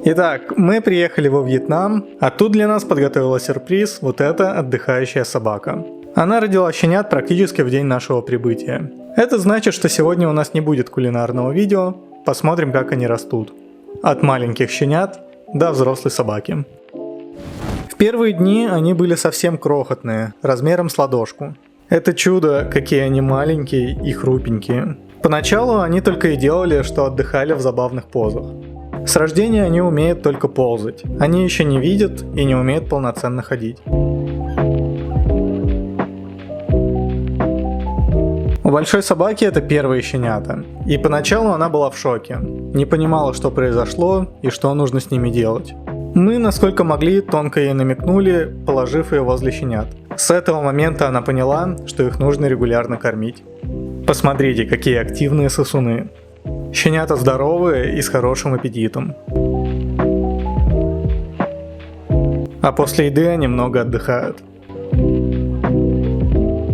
Итак, мы приехали во Вьетнам, а тут для нас подготовила сюрприз вот эта отдыхающая собака. Она родила щенят практически в день нашего прибытия. Это значит, что сегодня у нас не будет кулинарного видео, посмотрим, как они растут. От маленьких щенят до взрослой собаки. В первые дни они были совсем крохотные, размером с ладошку. Это чудо, какие они маленькие и хрупенькие. Поначалу они только и делали, что отдыхали в забавных позах. С рождения они умеют только ползать. Они еще не видят и не умеют полноценно ходить. У большой собаки это первые щенята. И поначалу она была в шоке. Не понимала, что произошло и что нужно с ними делать. Мы, насколько могли, тонко ей намекнули, положив ее возле щенят. С этого момента она поняла, что их нужно регулярно кормить. Посмотрите, какие активные сосуны. Щенята здоровые и с хорошим аппетитом. А после еды они много отдыхают.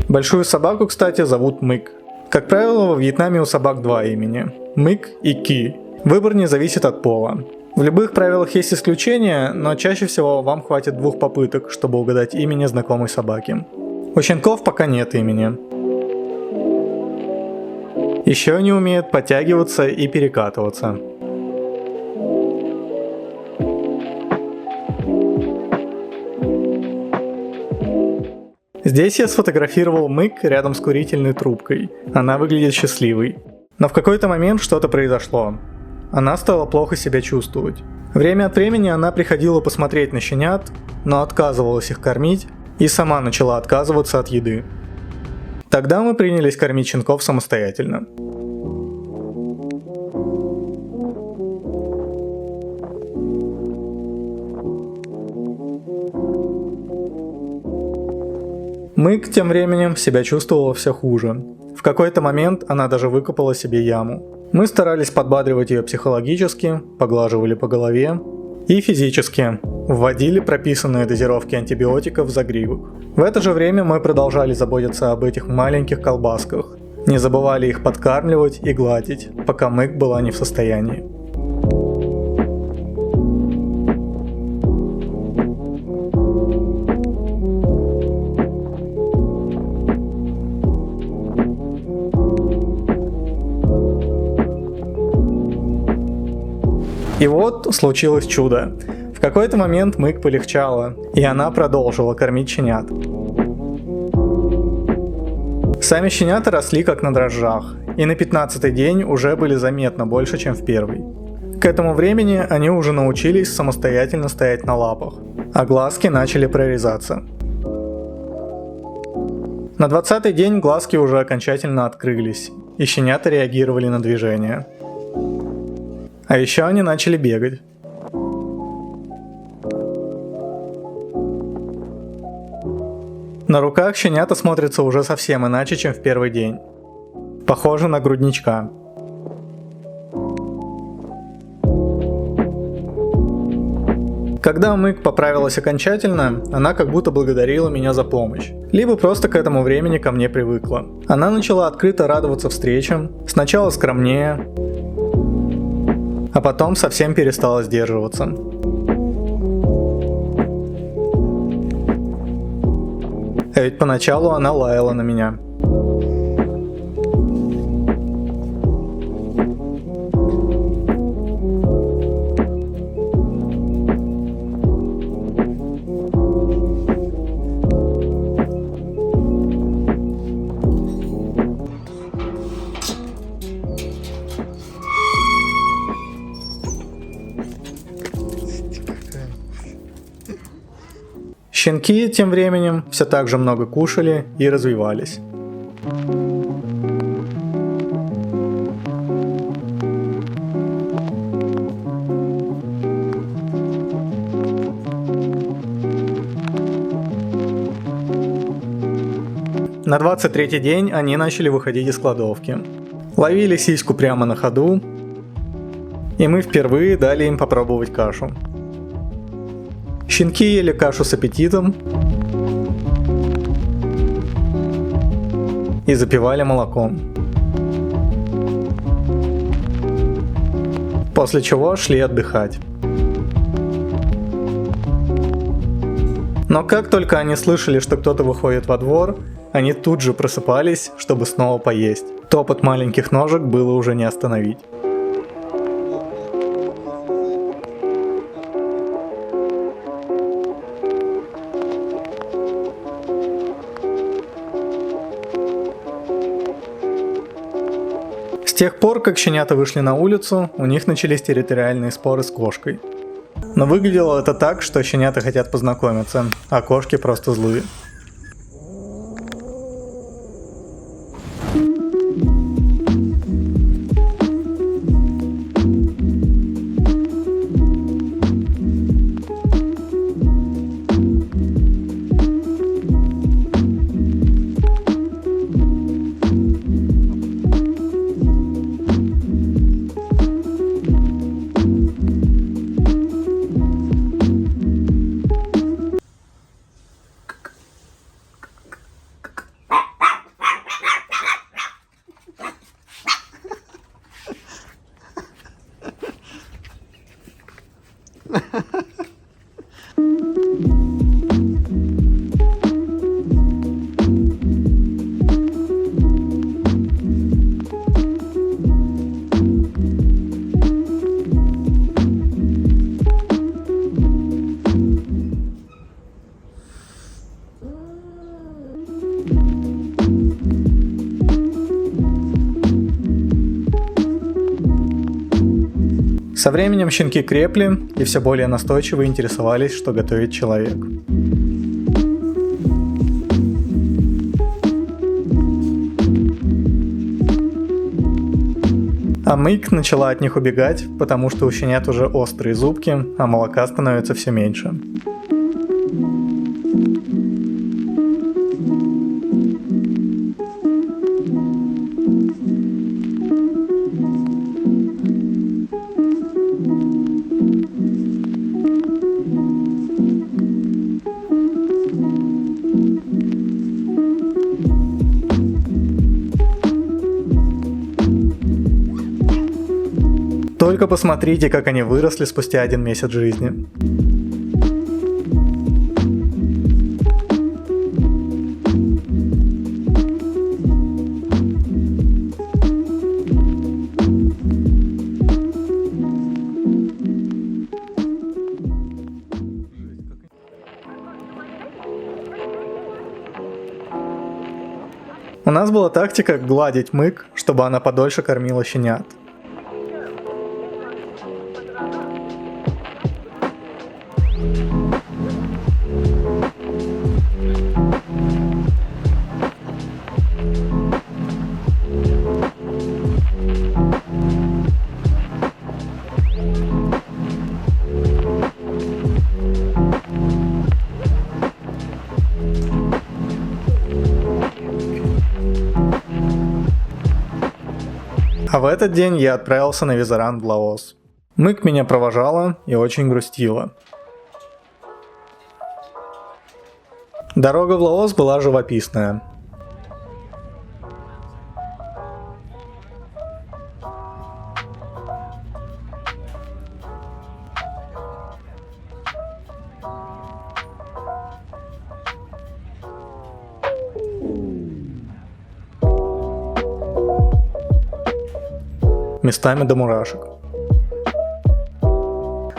Большую собаку, кстати, зовут Мык. Как правило, во Вьетнаме у собак два имени – Мык и Ки. Выбор не зависит от пола. В любых правилах есть исключения, но чаще всего вам хватит 2 попыток, чтобы угадать имя незнакомой собаки. У щенков пока нет имени. Еще они умеют подтягиваться и перекатываться. Здесь я сфотографировал Мык рядом с курительной трубкой. Она выглядит счастливой. Но в какой-то момент что-то произошло. Она стала плохо себя чувствовать. Время от времени она приходила посмотреть на щенят, но отказывалась их кормить и сама начала отказываться от еды. Тогда мы принялись кормить щенков самостоятельно. Мык тем временем себя чувствовала все хуже. В какой-то момент она даже выкопала себе яму. Мы старались подбадривать ее психологически, поглаживали по голове и физически, вводили прописанные дозировки антибиотиков в загривок. В это же время мы продолжали заботиться об этих маленьких колбасках, не забывали их подкармливать и гладить, пока Мык была не в состоянии. И вот случилось чудо. В какой-то момент Мык полегчало, и она продолжила кормить щенят. Сами щенята росли как на дрожжах, и на 15-й день уже были заметно больше, чем в первый. К этому времени они уже научились самостоятельно стоять на лапах, а глазки начали прорезаться. На 20-й день глазки уже окончательно открылись, и щенята реагировали на движение. А еще они начали бегать. На руках щенята смотрятся уже совсем иначе, чем в первый день. Похоже на грудничка. Когда Мык поправилась окончательно, она как будто благодарила меня за помощь. Либо просто к этому времени ко мне привыкла. Она начала открыто радоваться встречам, сначала скромнее, а потом совсем перестала сдерживаться. А ведь поначалу она лаяла на меня. Щенки тем временем все так же много кушали и развивались. На 23-й день они начали выходить из кладовки. Ловили сиську прямо на ходу, и мы впервые дали им попробовать кашу. Щенки ели кашу с аппетитом и запивали молоком. После чего шли отдыхать. Но как только они слышали, что кто-то выходит во двор, они тут же просыпались, чтобы снова поесть. Топот маленьких ножек было уже не остановить. С тех пор, как щенята вышли на улицу, у них начались территориальные споры с кошкой. Но выглядело это так, что щенята хотят познакомиться, а кошки просто злые. Со временем щенки крепли и все более настойчиво интересовались, что готовит человек. А Мик начала от них убегать, потому что у щенят уже острые зубки, а молока становится все меньше. Только посмотрите, как они выросли спустя 1 месяц жизни. У нас была тактика гладить Мик, чтобы она подольше кормила щенят. А в этот день я отправился на визаран в Лаос. Мик меня провожала и очень грустила. Дорога в Лаос была живописная. Местами до мурашек.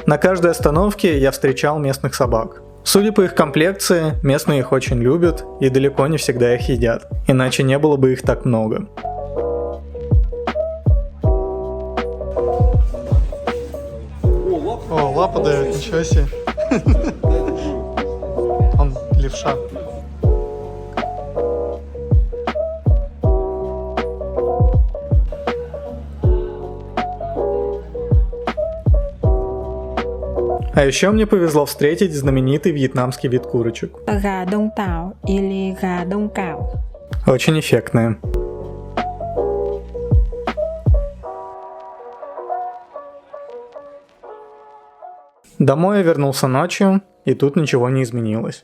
На каждой остановке я встречал местных собак. Судя по их комплекции, местные их очень любят и далеко не всегда их едят, иначе не было бы их так много. О, лапа дает, ничего себе. Он левша. А еще мне повезло встретить знаменитый вьетнамский вид курочек. Gà đông tảo или gà đông cảo. Очень эффектные. Домой я вернулся ночью, и тут ничего не изменилось.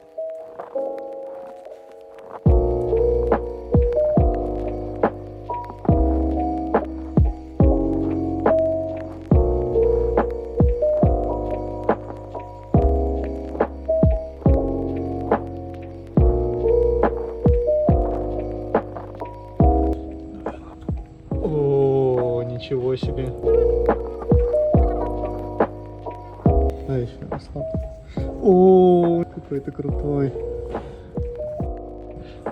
себе. А еще расслабь. О, какой ты крутой.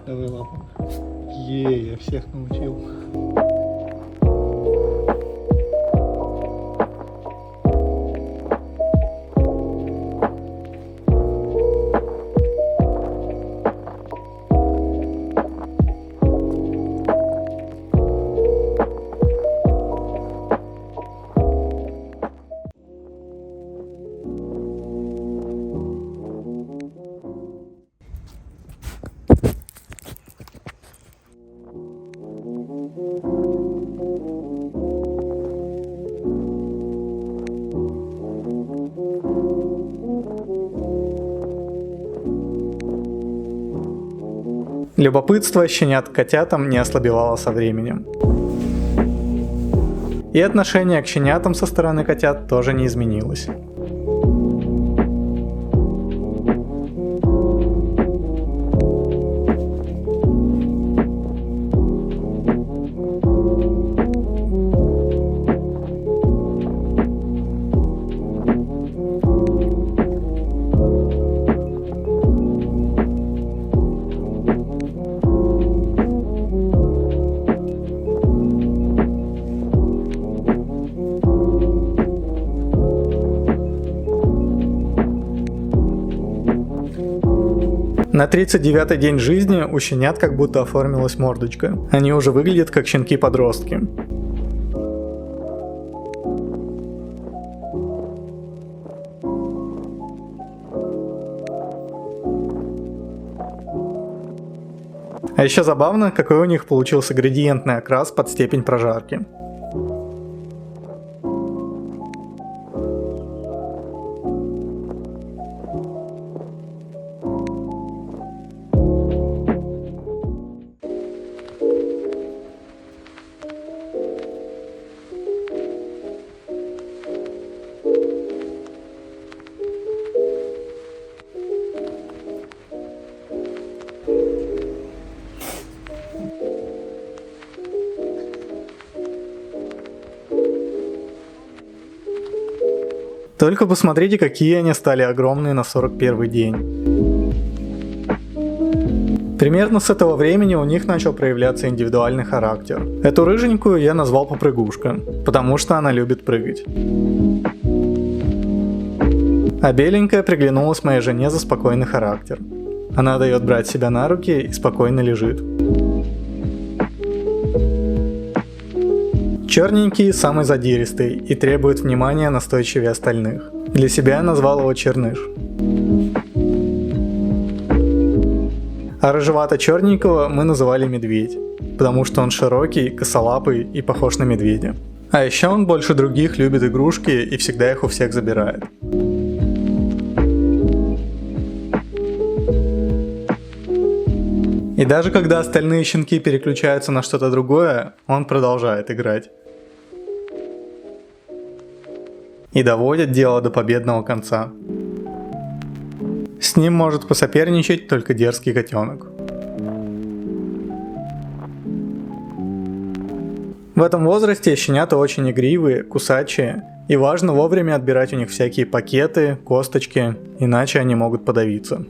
Давай лапу. Я всех научил. Любопытство щенят к котятам не ослабевало со временем. И отношение к щенятам со стороны котят тоже не изменилось. На 39-й день жизни у щенят как будто оформилась мордочка. Они уже выглядят как щенки-подростки. А еще забавно, какой у них получился градиентный окрас под степень прожарки. Только посмотрите, какие они стали огромные на 41-й день. Примерно с этого времени у них начал проявляться индивидуальный характер. Эту рыженькую я назвал попрыгушка, потому что она любит прыгать. А беленькая приглянулась моей жене за спокойный характер. Она дает брать себя на руки и спокойно лежит. Черненький самый задиристый и требует внимания настойчивее остальных. Для себя я назвал его Черныш. А рыжевато-черненького мы называли Медведь, потому что он широкий, косолапый и похож на медведя. А еще он больше других любит игрушки и всегда их у всех забирает. И даже когда остальные щенки переключаются на что-то другое, он продолжает играть. И доводит дело до победного конца. С ним может посоперничать только дерзкий котенок. В этом возрасте щенята очень игривые, кусачие, и важно вовремя отбирать у них всякие пакеты, косточки, иначе они могут подавиться.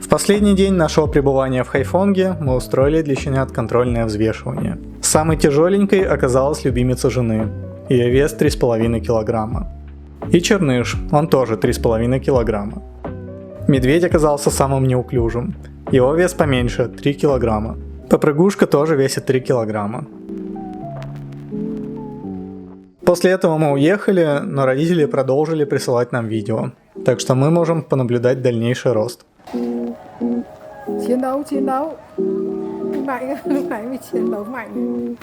В последний день нашего пребывания в Хайфонге мы устроили для щенят контрольное взвешивание. Самой тяжеленькой оказалась любимица жены. Ее вес 3,5 килограмма. И Черныш, он тоже 3,5 килограмма. Медведь оказался самым неуклюжим. Его вес поменьше, 3 килограмма. Попрыгушка тоже весит 3 килограмма. После этого мы уехали, но родители продолжили присылать нам видео. Так что мы можем понаблюдать дальнейший рост. Chiến đấu mạnh, lúc nãy mới chiến đấu mạnh.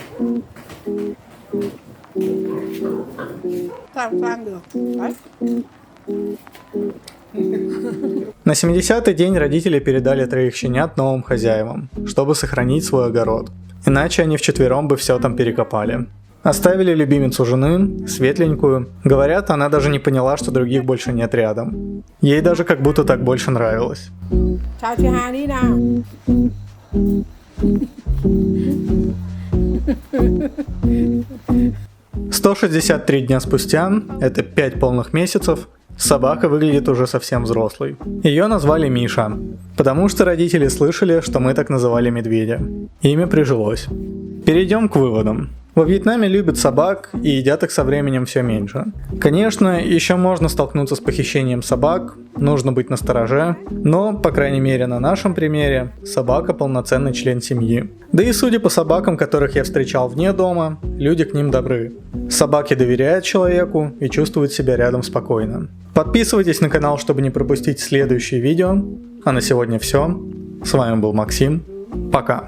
sang được. Đấy. На 70-й день родители передали 3 щенят новым хозяевам, чтобы сохранить свой огород. Иначе они вчетвером бы все там перекопали. Оставили любимицу жены, светленькую. Говорят, она даже не поняла, что других больше нет рядом. Ей даже как будто так больше нравилось. Chào chị Hà đi nào. 163 дня спустя, это 5 полных месяцев, собака выглядит уже совсем взрослой. Ее назвали Миша, потому что родители слышали, что мы так называли медведя. Имя прижилось. Перейдем к выводам. Во Вьетнаме любят собак и едят их со временем все меньше. Конечно, еще можно столкнуться с похищением собак, нужно быть настороже, но, по крайней мере на нашем примере, собака полноценный член семьи. Да и судя по собакам, которых я встречал вне дома, люди к ним добры. Собаки доверяют человеку и чувствуют себя рядом спокойно. Подписывайтесь на канал, чтобы не пропустить следующие видео. А на сегодня все. С вами был Максим. Пока.